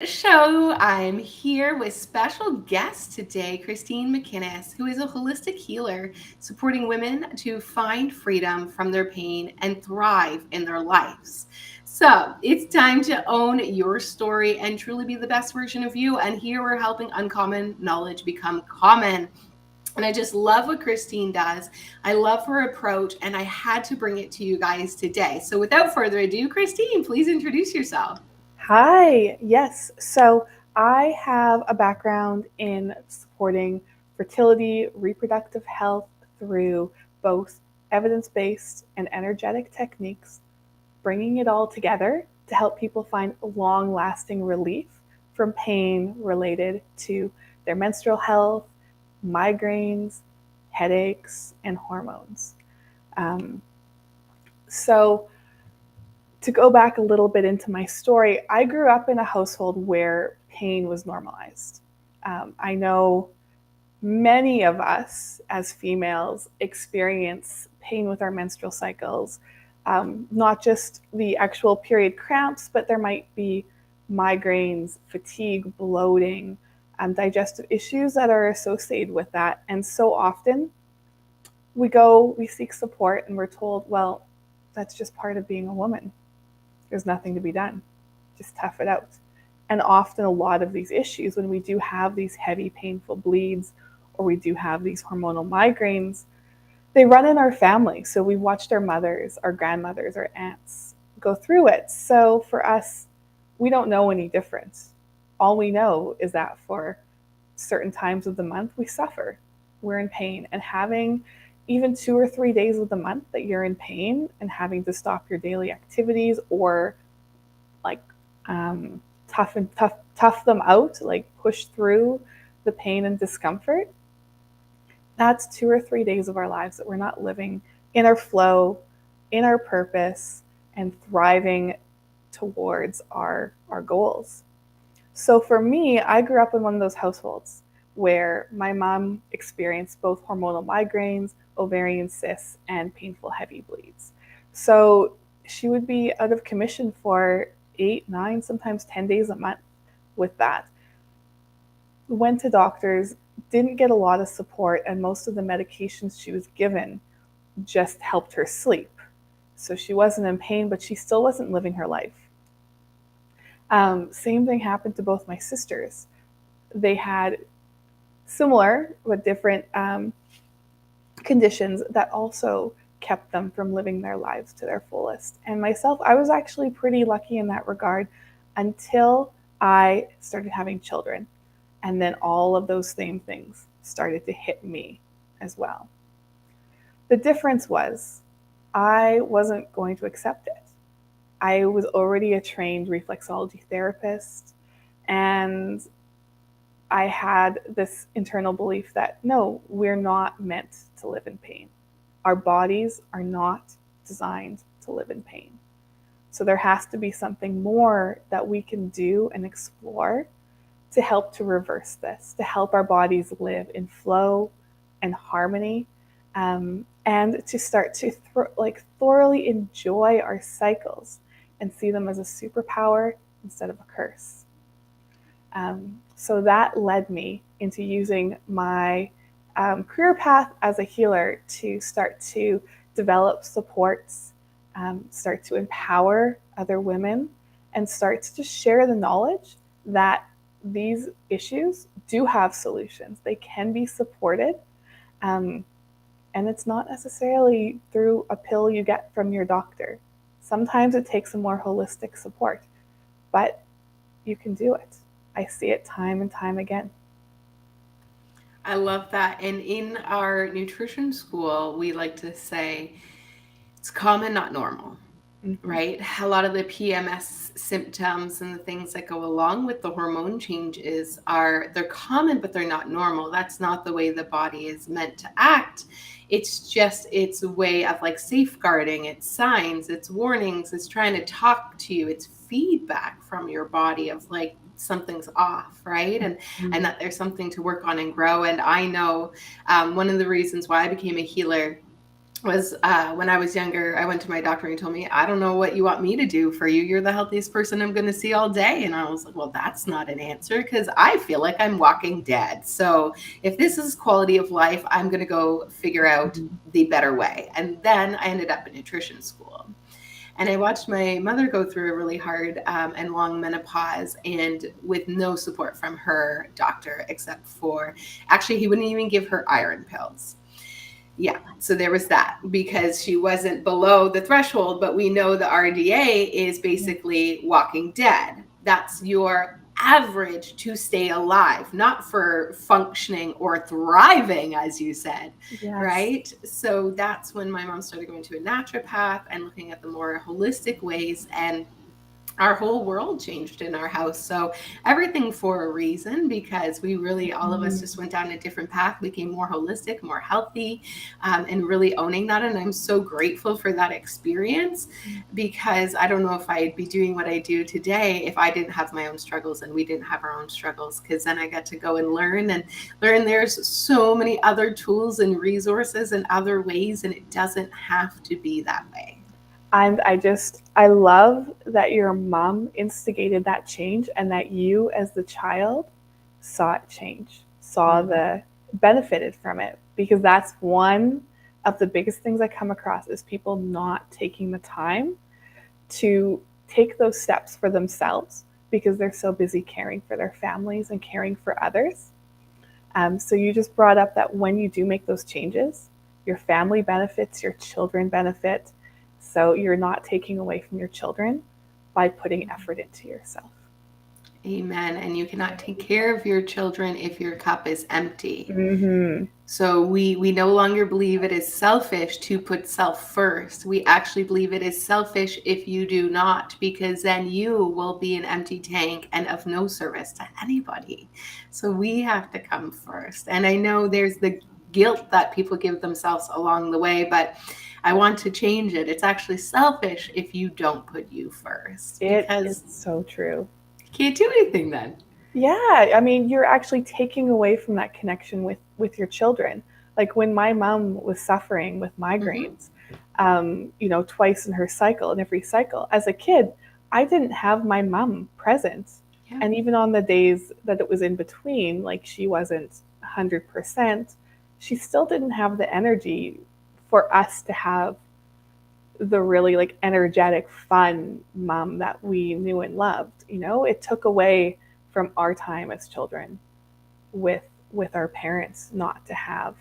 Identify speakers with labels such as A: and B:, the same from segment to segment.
A: Show. I'm here with special guest today, Christine McInnis, who is a holistic healer supporting women to find freedom from their pain and thrive in their lives. So it's time to own your story and truly be the best version of you. And here we're helping uncommon knowledge become common. And I just love what Christine does. I love her approach, and I had to bring it to you guys today. So without further ado, Christine, please introduce yourself.
B: Hi, yes. So I have a background in supporting fertility, reproductive health through both evidence based and energetic techniques, bringing it all together to help people find long lasting relief from pain related to their menstrual health, migraines, headaches, and hormones. Um, so, to go back a little bit into my story, I grew up in a household where pain was normalized. I know many of us as females experience pain with our menstrual cycles, not just the actual period cramps, but there might be migraines, fatigue, bloating, digestive issues that are associated with that. And so often we seek support, and we're told, well, that's just part of being a woman. There's nothing to be done. Just tough it out. And often, a lot of these issues, when we do have these heavy, painful bleeds, or we do have these hormonal migraines, they run in our family. So we watched our mothers, our grandmothers, our aunts go through it. So for us, we don't know any different. All we know is that for certain times of the month, we suffer. We're in pain. And having even 2 or 3 days of the month that you're in pain and having to stop your daily activities or like tough them out, like push through the pain and discomfort, that's 2 or 3 days of our lives that we're not living in our flow, in our purpose, and thriving towards our goals. So for me, I grew up in one of those households where my mom experienced both hormonal migraines, ovarian cysts, and painful heavy bleeds. So she would be out of commission for 8, 9, sometimes 10 days a month with that. Went to doctors, didn't get a lot of support, and most of the medications she was given just helped her sleep. So she wasn't in pain, but she still wasn't living her life. Same thing happened to both my sisters. They had similar but different conditions that also kept them from living their lives to their fullest. And myself, I was actually pretty lucky in that regard until I started having children. And then all of those same things started to hit me as well. The difference was I wasn't going to accept it. I was already a trained reflexology therapist, and I had this internal belief that no, we're not meant to live in pain. Our bodies are not designed to live in pain. So there has to be something more that we can do and explore to help to reverse this, to help our bodies live in flow and harmony, and to start to thoroughly enjoy our cycles and see them as a superpower instead of a curse. So that led me into using my career path as a healer to start to develop supports, start to empower other women, and start to just share the knowledge that these issues do have solutions. They can be supported, and it's not necessarily through a pill you get from your doctor. Sometimes it takes a more holistic support, but you can do it. I see it time and time again.
A: I love that. And in our nutrition school, we like to say it's common, not normal,
B: Mm-hmm.
A: right? A lot of the PMS symptoms and the things that go along with the hormone changes they're common, but they're not normal. That's not the way the body is meant to act. It's a way of like safeguarding, it's signs, it's warnings, it's trying to talk to you, it's feedback from your body of like something's off, right? And that there's something to work on and grow. And I know one of the reasons why I became a healer was when I was younger, I went to my doctor and he told me, I don't know what you want me to do for you. You're the healthiest person I'm going to see all day. And I was like, well, that's not an answer because I feel like I'm walking dead. So if this is quality of life, I'm going to go figure out
B: Mhm.
A: the better way. And then I ended up in nutrition school. And I watched my mother go through a really hard and long menopause, and with no support from her doctor, except for actually, he wouldn't even give her iron pills. Yeah, so there was that because she wasn't below the threshold, but we know the RDA is
B: Yeah.
A: basically walking dead. That's your average to stay alive, not for functioning or thriving, as you said,
B: Yes.
A: right? So that's when my mom started going to a naturopath and looking at the more holistic ways, and our whole world changed in our house. So everything for a reason, because we really, all of us just
B: Mhm.
A: went down a different path, became more holistic, more healthy, and really owning that. And I'm so grateful for that experience, because I don't know if I'd be doing what I do today if I didn't have my own struggles and we didn't have our own struggles, because then I got to go and learn there's so many other tools and resources and other ways, and it doesn't have to be that way.
B: And I love that your mom instigated that change and that you, as the child, saw it change, saw
A: Mm.
B: the benefited from it. Because that's one of the biggest things I come across is people not taking the time to take those steps for themselves because they're so busy caring for their families and caring for others. So you just brought up that when you do make those changes, your family benefits, your children benefit. So you're not taking away from your children by putting effort into yourself.
A: Amen. And you cannot take care of your children if your cup is empty.
B: Mm-hmm.
A: So we no longer believe it is selfish to put self first. We actually believe it is selfish if you do not, because then you will be an empty tank and of no service to anybody. So we have to come first. And I know there's the guilt that people give themselves along the way, but I want to change it. It's actually selfish if you don't put you first,
B: It is
A: because
B: so true.
A: you can't do anything then.
B: Yeah, I mean, you're actually taking away from that connection with your children. Like when my mom was suffering with
A: Mm-hmm.
B: migraines, twice in her cycle, in every cycle. As a kid, I didn't have my mom present,
A: Yeah.
B: and even on the days that it was in between, like she wasn't 100%, she still didn't have the energy for us to have the really like energetic, fun mom that we knew and loved. It took away from our time as children with with our parents not to have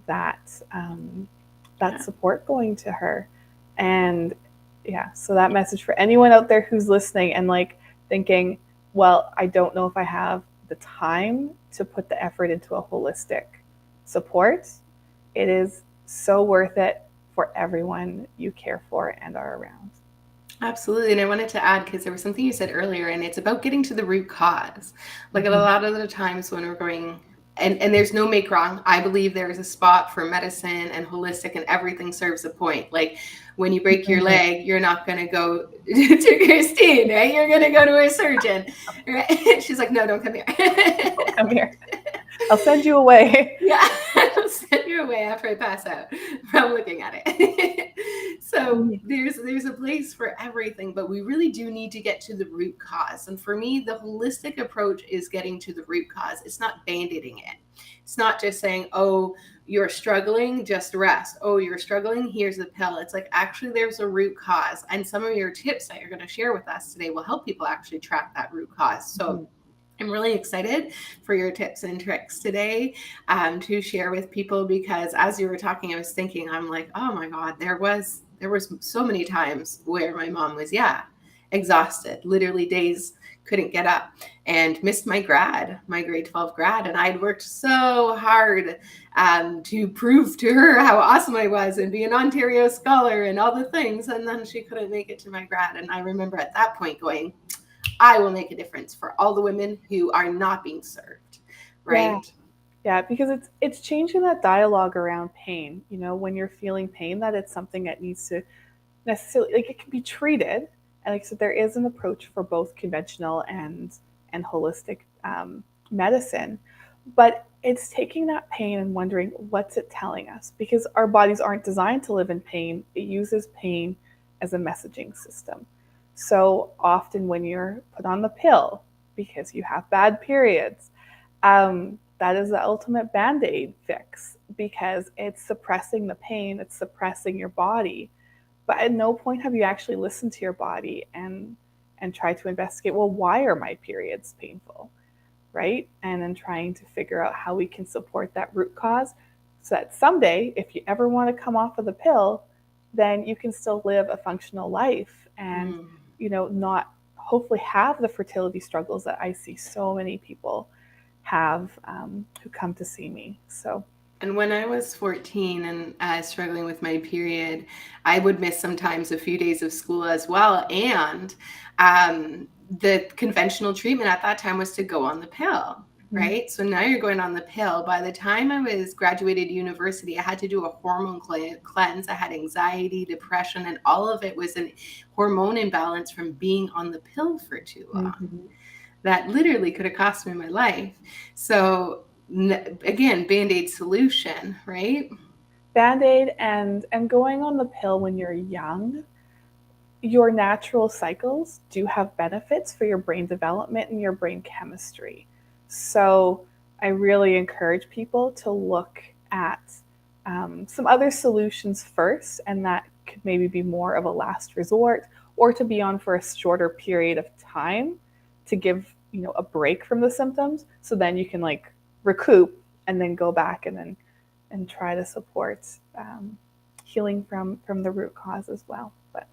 B: that that
A: Yeah.
B: support going to her. And yeah, so that message for anyone out there who's listening and like thinking, well, I don't know if I have the time to put the effort into a holistic support. It is so worth it for everyone you care for and are around.
A: Absolutely. And I wanted to add, because there was something you said earlier, and it's about getting to the root cause. Like a
B: Mhm.
A: lot of the times when we're going, and there's no make wrong. I believe there is a spot for medicine and holistic, and everything serves a point. Like when you break your
B: Mhm.
A: leg, you're not going to go to Christine, right? You're going to go to a surgeon, right? She's like, no, don't come here.
B: Don't come here. I'll send you away.
A: Yeah, I'll send you away after I pass out from looking at it. So
B: Mhm.
A: there's a place for everything, but we really do need to get to the root cause. And for me, the holistic approach is getting to the root cause. It's not band-aiding it. It's not just saying, oh, you're struggling, just rest. Oh, you're struggling, here's the pill. It's like actually there's a root cause. And some of your tips that you're going to share with us today will help people actually track that root cause. So
B: Mhm.
A: I'm really excited for your tips and tricks today, to share with people, because as you were talking, I was thinking, I'm like, oh my God, there was so many times where my mom was, yeah, exhausted, literally days couldn't get up, and missed my grade 12 grad. And I'd worked so hard to prove to her how awesome I was and be an Ontario scholar and all the things. And then she couldn't make it to my grad. And I remember at that point going, I will make a difference for all the women who are not being served,
B: Yeah.
A: right?
B: Yeah, because it's changing that dialogue around pain. When you're feeling pain, that it's something that needs to necessarily like it can be treated, and like so there is an approach for both conventional and holistic medicine. But it's taking that pain and wondering, what's it telling us? Because our bodies aren't designed to live in pain. It uses pain as a messaging system. So often when you're put on the pill because you have bad periods, that is the ultimate band-aid fix, because it's suppressing the pain, it's suppressing your body. But at no point have you actually listened to your body and tried to investigate, well, why are my periods painful? Right? And then trying to figure out how we can support that root cause, so that someday, if you ever want to come off of the pill, then you can still live a functional life and,
A: Mm.
B: not hopefully have the fertility struggles that I see so many people have, who come to see me. So,
A: And when I was 14 and struggling with my period, I would miss sometimes a few days of school as well. And the conventional treatment at that time was to go on the pill, right? So now you're going on the pill. By the time I was graduated university, I had to do a hormone cleanse. I had anxiety, depression, and all of it was an hormone imbalance from being on the pill for too long.
B: mm-hmm.
A: That literally could have cost me my life. So again, band-aid solution, right?
B: Band-aid, and going on the pill when you're young, your natural cycles do have benefits for your brain development and your brain chemistry. So I really encourage people to look at some other solutions first, and that could maybe be more of a last resort, or to be on for a shorter period of time to give a break from the symptoms, so then you can like recoup and then go back and try to support healing from the root cause as well. But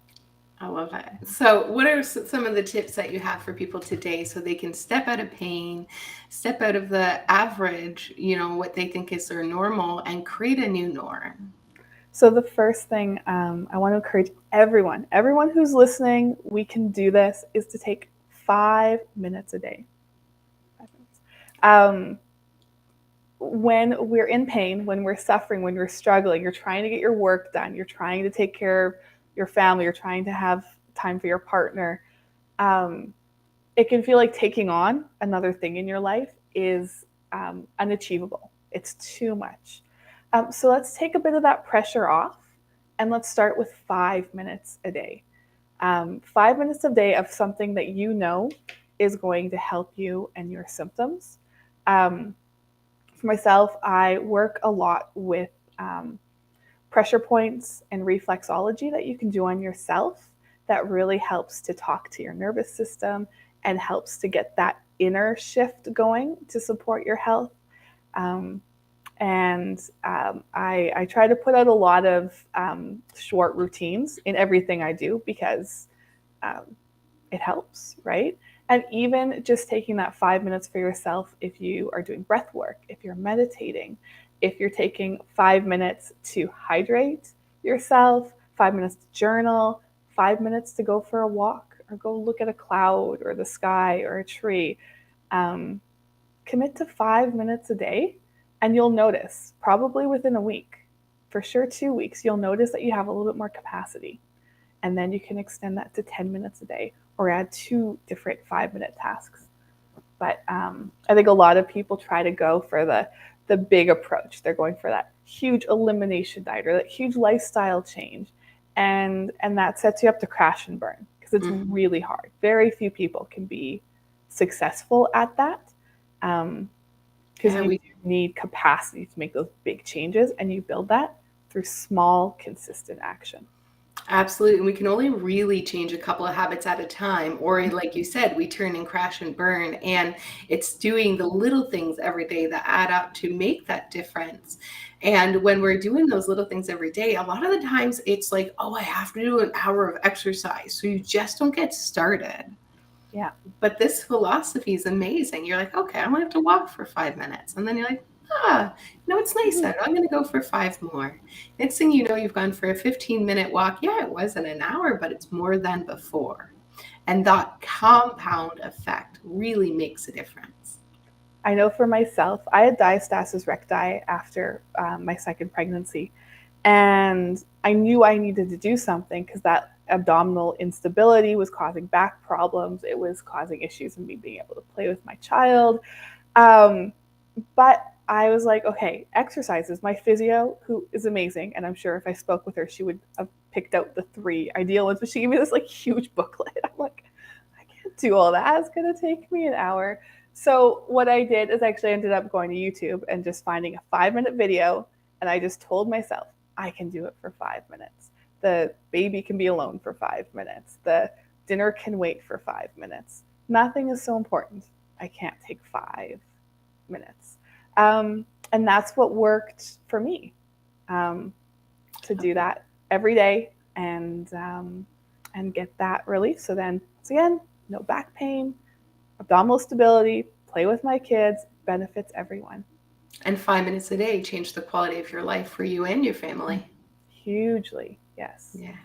A: I love it. So, what are some of the tips that you have for people today so they can step out of pain, step out of the average, what they think is their normal, and create a new norm?
B: so the first thing I want to encourage everyone who's listening, we can do this, is to take 5 minutes a day. 5 minutes. When we're in pain, when we're suffering, when we're struggling, you're trying to get your work done, you're trying to take care of your family, you're trying to have time for your partner. Um, it can feel like taking on another thing in your life is unachievable. It's too much. So let's take a bit of that pressure off, and let's start with 5 minutes a day. 5 minutes a day of something that is going to help you and your symptoms. For myself, I work a lot with pressure points and reflexology that you can do on yourself, that really helps to talk to your nervous system and helps to get that inner shift going to support your health. I try to put out a lot of short routines in everything I do, because it helps, right? And even just taking that 5 minutes for yourself, if you are doing breath work, if you're meditating, if you're taking 5 minutes to hydrate yourself, 5 minutes to journal, 5 minutes to go for a walk or go look at a cloud or the sky or a tree. Commit to 5 minutes a day, and you'll notice, probably within a week, for sure 2 weeks, you'll notice that you have a little bit more capacity. And then you can extend that to 10 minutes a day, or add 2 different 5-minute tasks. But I think a lot of people try to go for the big approach. They're going for that huge elimination diet or that huge lifestyle change. And that sets you up to crash and burn, because it's really hard. Very few people can be successful at that, because you need capacity to make those big changes, and you build that through small, consistent action.
A: Absolutely. And we can only really change a couple of habits at a time. Or, like you said, we turn and crash and burn. And it's doing the little things every day that add up to make that difference. And when we're doing those little things every day, a lot of the times it's like, oh, I have to do an hour of exercise. So you just don't get started.
B: Yeah.
A: But this philosophy is amazing. You're like, okay, I'm going to have to walk for 5 minutes. And then you're like, it's nice out. I'm going to go for 5 more. Next thing you know, you've gone for a 15-minute walk. Yeah, it wasn't an hour, but it's more than before. And that compound effect really makes a difference.
B: I know for myself, I had diastasis recti after my second pregnancy, and I knew I needed to do something, because that abdominal instability was causing back problems. It was causing issues in me being able to play with my child. But I was like, okay, exercises. My physio, who is amazing, and I'm sure if I spoke with her, she would have picked out the 3 ideal ones, but she gave me this like huge booklet. I'm like, I can't do all that. It's gonna take me an hour. So what I did is actually ended up going to YouTube and just finding a 5-minute video, and I just told myself I can do it for 5 minutes. The baby can be alone for 5 minutes. The dinner can wait for 5 minutes. Nothing is so important. I can't take 5 minutes. And that's what worked for me, to do that every day and get that relief. So then, once again, no back pain, abdominal stability, play with my kids, benefits everyone.
A: And 5 minutes a day changed the quality of your life for you and your family.
B: Hugely, yes.
A: Yeah.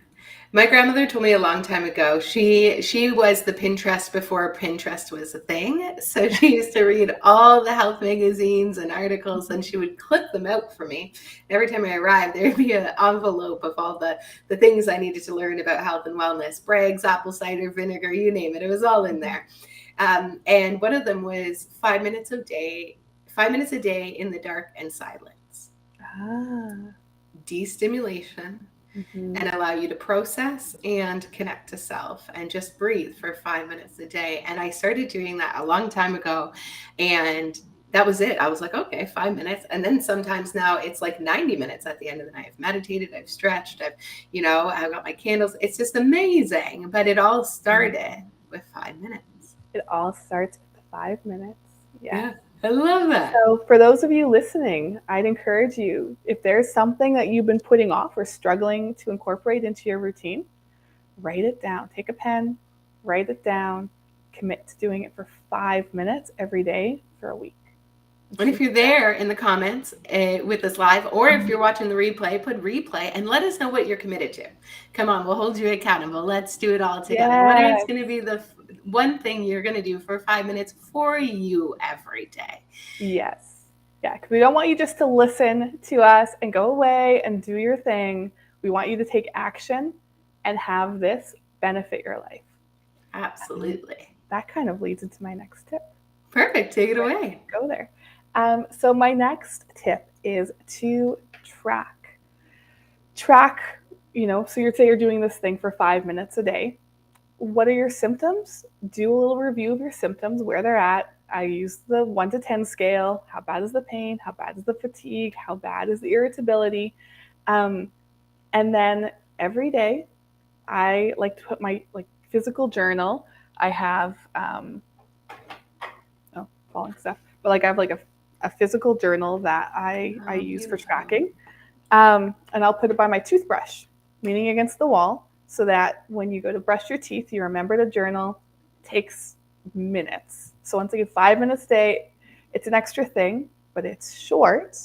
A: My grandmother told me a long time ago, she was the Pinterest before Pinterest was a thing. So she used to read all the health magazines and articles, and she would clip them out for me. Every time I arrived, there would be an envelope of all the things I needed to learn about health and wellness. Bragg's apple cider vinegar, you name it. It was all in there. And one of them was 5 minutes a day in the dark and silence.
B: Ah.
A: Destimulation. And allow you to process and connect to self and just breathe for 5 minutes a day. And I started doing that a long time ago. And that was it. I was like, okay, 5 minutes. And then sometimes now it's like 90 minutes at the end of the night. I've meditated, I've stretched, I've got my candles. It's just amazing. But it all started with 5 minutes.
B: It all starts with 5 minutes.
A: Yeah. I love that.
B: So for those of you listening, I'd encourage you, if there's something that you've been putting off or struggling to incorporate into your routine, write it down. Take a pen, write it down, commit to doing it for 5 minutes every day for a week.
A: And if you're there in the comments with us live, or if you're watching the replay, put replay and let us know what you're committed to. Come on, we'll hold you accountable. Let's do it all together.
B: Yes.
A: What is going to be the one thing you're going to do for 5 minutes for you every day?
B: Yes. Yeah, because we don't want you just to listen to us and go away and do your thing. We want you to take action and have this benefit your life.
A: Absolutely.
B: That kind of leads into my next tip.
A: Perfect. Take it away.
B: Go there. So my next tip is to track. Track, so you'd say you're doing this thing for 5 minutes a day. What are your symptoms? Do a little review of your symptoms, where they're at. I use the 1 to 10 scale. How bad is the pain? How bad is the fatigue? How bad is the irritability? And then every day, I like to put my physical journal. I have falling stuff, but I have a physical journal that I use for tracking. And I'll put it by my toothbrush, leaning against the wall, so that when you go to brush your teeth, you remember to journal. It takes minutes. So once again, 5 minutes a day, it's an extra thing, but it's short.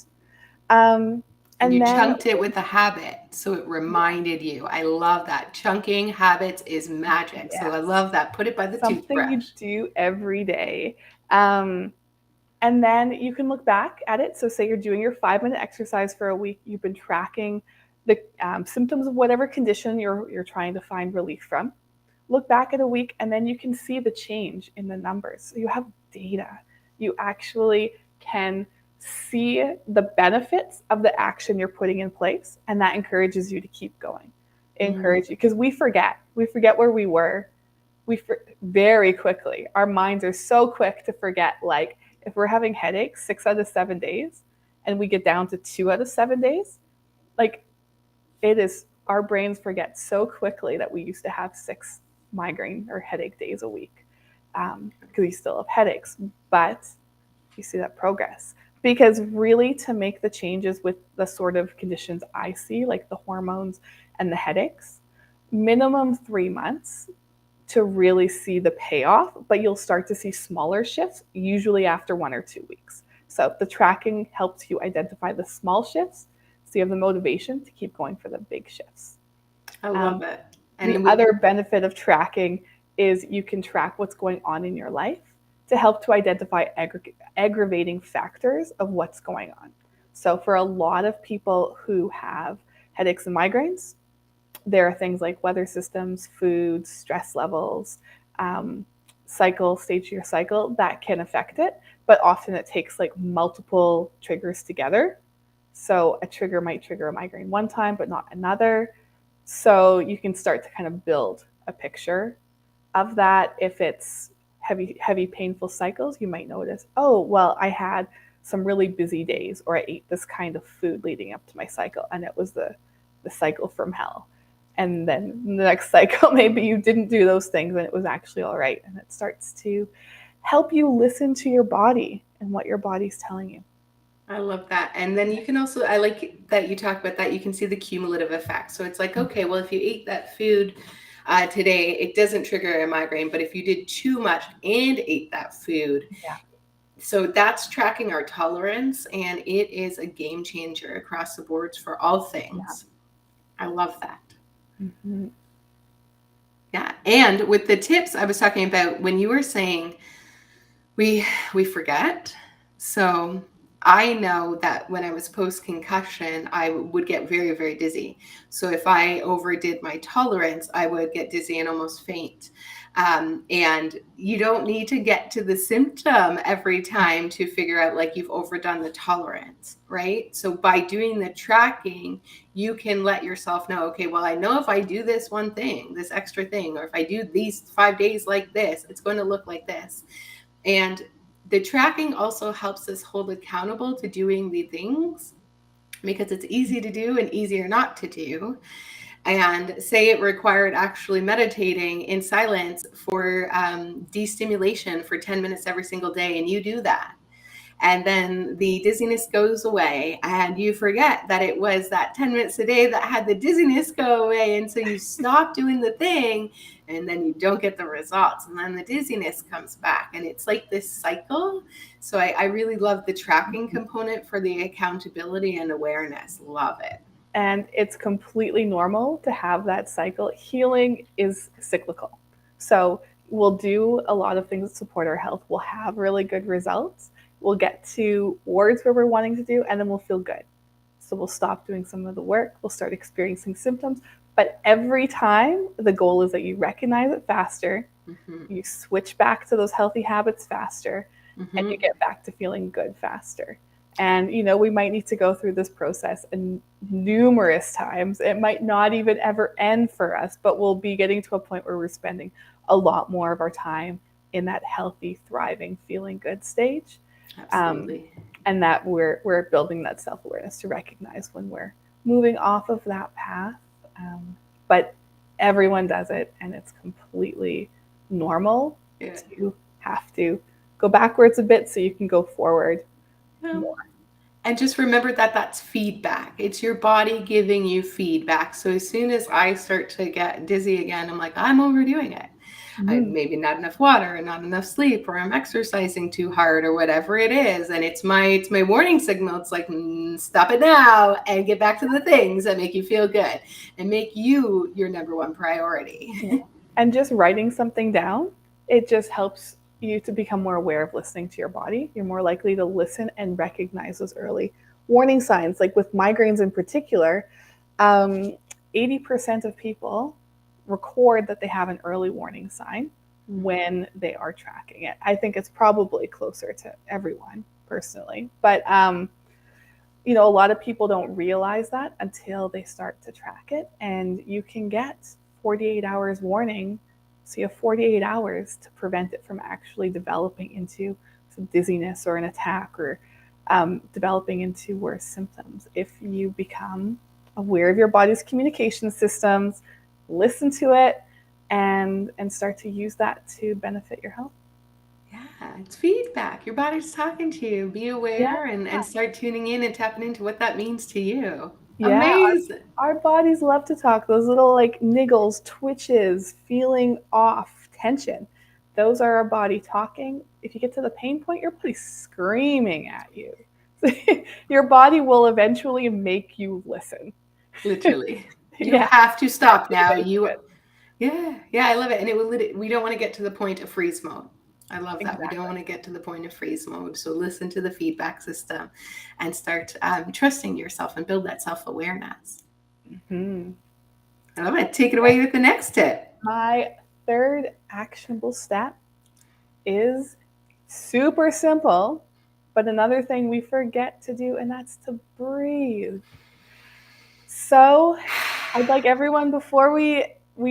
A: And you chunked it with a habit, so it reminded you. I love that. Chunking habits is magic. Yes. So I love that. Put it by the toothbrush.
B: Something you do every day. And then you can look back at it. So say you're doing your 5-minute exercise for a week. You've been tracking the symptoms of whatever condition you're trying to find relief from. Look back at a week, and then you can see the change in the numbers. So you have data. You actually can see the benefits of the action you're putting in place, and that encourages you to keep going. Encourage you, because we forget where we were. Very quickly. Our minds are so quick to forget. Like if we're having headaches 6 out of 7 days, and we get down to 2 out of 7 days, our brains forget so quickly that we used to have 6 migraine or headache days a week, because we still have headaches. But you see that progress. Because really, to make the changes with the sort of conditions I see, like the hormones and the headaches, minimum 3 months to really see the payoff, but you'll start to see smaller shifts, usually after 1 or 2 weeks. So the tracking helps you identify the small shifts, so you have the motivation to keep going for the big shifts.
A: I love it.
B: And the other benefit of tracking is you can track what's going on in your life to help to identify aggravating factors of what's going on. So for a lot of people who have headaches and migraines, there are things like weather systems, foods, stress levels, stage of your cycle, that can affect it. But often it takes like multiple triggers together. So a trigger might trigger a migraine one time, but not another. So you can start to kind of build a picture of that. If it's heavy, painful cycles, you might notice, oh, well, I had some really busy days, or I ate this kind of food leading up to my cycle, and it was the cycle from hell. And then the next cycle, maybe you didn't do those things and it was actually all right. And it starts to help you listen to your body and what your body's telling you.
A: I love that. And then you can also, I like that you talk about that. You can see the cumulative effect. So it's like, okay, well, if you ate that food today, it doesn't trigger a migraine. But if you did too much and ate that food,
B: Yeah.
A: so that's tracking our tolerance, and it is a game changer across the boards for all things. Yeah. I love that.
B: Mm-hmm.
A: Yeah. And with the tips I was talking about, when you were saying we forget. So I know that when I was post-concussion, I would get very, very dizzy. So if I overdid my tolerance, I would get dizzy and almost faint. And you don't need to get to the symptom every time to figure out like you've overdone the tolerance, right? So by doing the tracking, you can let yourself know, okay, well, I know if I do this one thing, this extra thing, or if I do these 5 days like this, it's going to look like this. And the tracking also helps us hold accountable to doing the things, because it's easy to do and easier not to do. And say it required actually meditating in silence for destimulation for 10 minutes every single day, and you do that. And then the dizziness goes away, and you forget that it was that 10 minutes a day that had the dizziness go away. And so you stop doing the thing, and then you don't get the results. And then the dizziness comes back, and it's like this cycle. So I really love the tracking component for the accountability and awareness. Love it.
B: And it's completely normal to have that cycle. Healing is cyclical. So we'll do a lot of things that support our health. We'll have really good results. We'll get to words where we're wanting to do, and then we'll feel good. So we'll stop doing some of the work. We'll start experiencing symptoms. But every time, the goal is that you recognize it faster, you switch back to those healthy habits faster, and you get back to feeling good faster. And, we might need to go through this process numerous times. It might not even ever end for us, but we'll be getting to a point where we're spending a lot more of our time in that healthy, thriving, feeling good stage.
A: Absolutely.
B: And that we're building that self-awareness to recognize when we're moving off of that path. But everyone does it, and it's completely normal to have to go backwards a bit so you can go forward more.
A: And just remember that that's feedback. It's your body giving you feedback. So as soon as I start to get dizzy again, I'm like, I'm overdoing it. Maybe not enough water, or not enough sleep, or I'm exercising too hard, or whatever it is. And it's my warning signal. It's like, stop it now and get back to the things that make you feel good and make you your number one priority.
B: Yeah. And just writing something down, it just helps you to become more aware of listening to your body. You're more likely to listen and recognize those early warning signs. Like with migraines in particular, 80% of people record that they have an early warning sign when they are tracking it. I think it's probably closer to everyone personally, but a lot of people don't realize that until they start to track it. And you can get 48 hours warning. So you have 48 hours to prevent it from actually developing into some dizziness or an attack, or developing into worse symptoms. If you become aware of your body's communication systems, listen to it, and start to use that to benefit your health.
A: Yeah, it's feedback. Your body's talking to you. Be aware and start tuning in and tapping into what that means to you.
B: Yeah,
A: Amazing.
B: our bodies love to talk. Those little like niggles, twitches, feeling off, tension. Those are our body talking. If you get to the pain point, your body's screaming at you. Your body will eventually make you listen.
A: Literally. You have to stop now. Yeah, I love it. And we don't want to get to the point of freeze mode. I love that. Exactly. We don't want to get to the point of freeze mode. So listen to the feedback system and start trusting yourself and build that self-awareness. I love it. Take it away with the next tip.
B: My third actionable step is super simple, but another thing we forget to do, and that's to breathe. So I'd like everyone, before we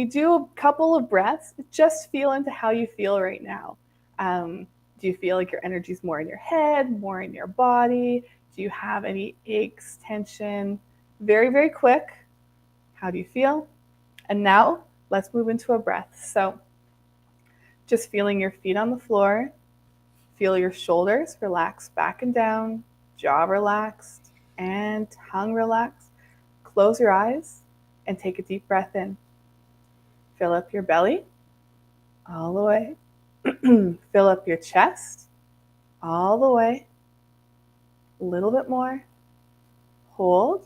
B: do a couple of breaths, just feel into how you feel right now. Do you feel like your energy's more in your head, more in your body? Do you have any aches, tension? Very, very quick. How do you feel? And now let's move into a breath. So just feeling your feet on the floor, feel your shoulders relax back and down, jaw relaxed, and tongue relaxed. Close your eyes and take a deep breath in. Fill up your belly all the way. Fill up your chest all the way. A little bit more. Hold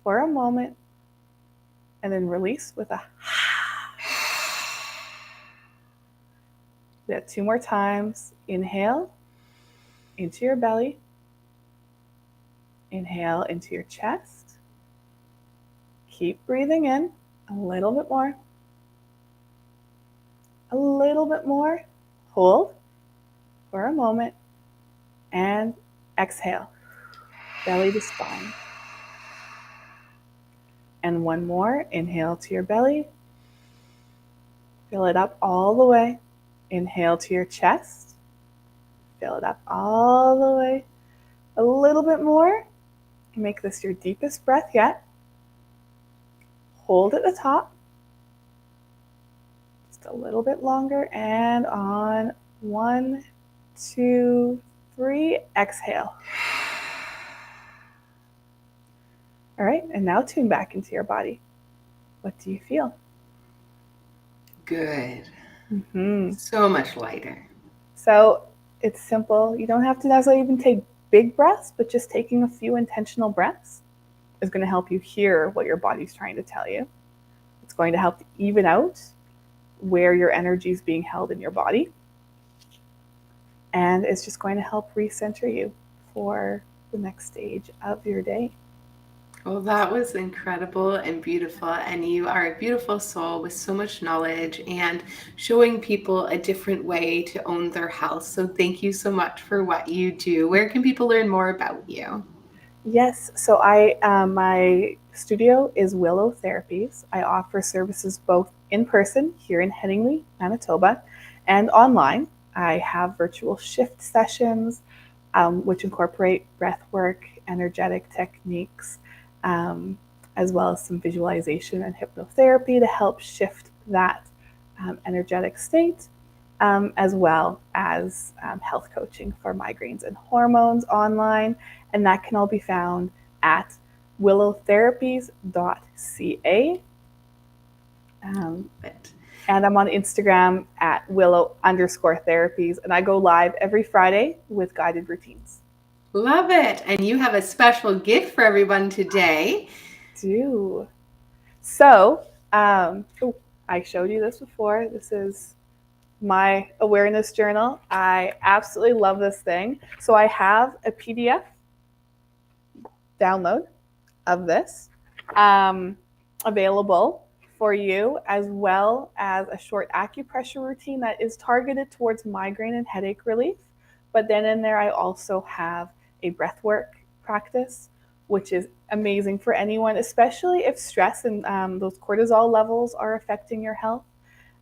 B: for a moment and then release with a we got 2 more times. Inhale into your belly. Inhale into your chest. Keep breathing in a little bit more. A little bit more. Hold for a moment and exhale. Belly to spine. And one more. Inhale to your belly. Fill it up all the way. Inhale to your chest. Fill it up all the way. A little bit more. Make this your deepest breath yet. Hold at the top. Just a little bit longer. And on 1, 2, 3, exhale. All right, and now tune back into your body. What do you feel?
A: Good.
B: Mm-hmm.
A: So much lighter.
B: So it's simple. You don't have to necessarily even take big breaths, but just taking a few intentional breaths is going to help you hear what your body's trying to tell you. It's going to help even out where your energy is being held in your body. And it's just going to help recenter you for the next stage of your day.
A: Well, that was incredible and beautiful. And you are a beautiful soul with so much knowledge and showing people a different way to own their health. So thank you so much for what you do. Where can people learn more about you?
B: Yes, so my studio is Willow Therapies. I offer services both in person here in Headingley, Manitoba, and online. I have virtual shift sessions, which incorporate breath work, energetic techniques, as well as some visualization and hypnotherapy to help shift that energetic state, as well as health coaching for migraines and hormones online. And that can all be found at willowtherapies.ca. And I'm on Instagram at willow_therapies. And I go live every Friday with guided routines.
A: Love it. And you have a special gift for everyone today.
B: Do. So, I showed you this before. This is my awareness journal. I absolutely love this thing. So I have a PDF download of this available for you, as well as a short acupressure routine that is targeted towards migraine and headache relief. But then in there, I also have a breathwork practice, which is amazing for anyone, especially if stress and those cortisol levels are affecting your health.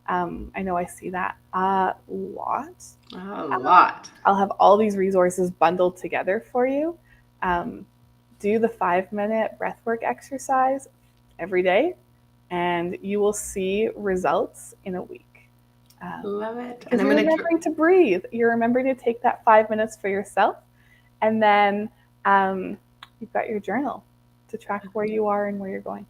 B: I know I see that a lot.
A: A lot.
B: I'll have all these resources bundled together for you. Do the 5-minute breathwork exercise every day, and you will see results in a week.
A: Love it.
B: Because you're remembering to breathe. You're remembering to take that 5 minutes for yourself, and then you've got your journal to track where you are and where you're going.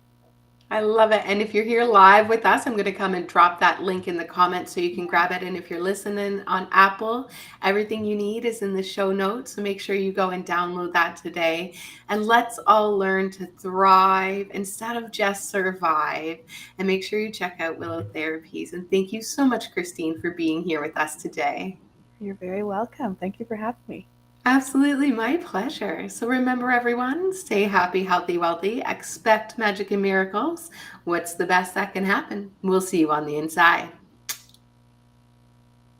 A: I love it. And if you're here live with us, I'm going to come and drop that link in the comments so you can grab it. And if you're listening on Apple, everything you need is in the show notes. So make sure you go and download that today. And let's all learn to thrive instead of just survive. And make sure you check out Willow Therapies. And thank you so much, Christine, for being here with us today.
B: You're very welcome. Thank you for having me.
A: Absolutely, my pleasure. So remember, everyone, stay happy, healthy, wealthy, expect magic and miracles. What's the best that can happen? We'll see you on the inside.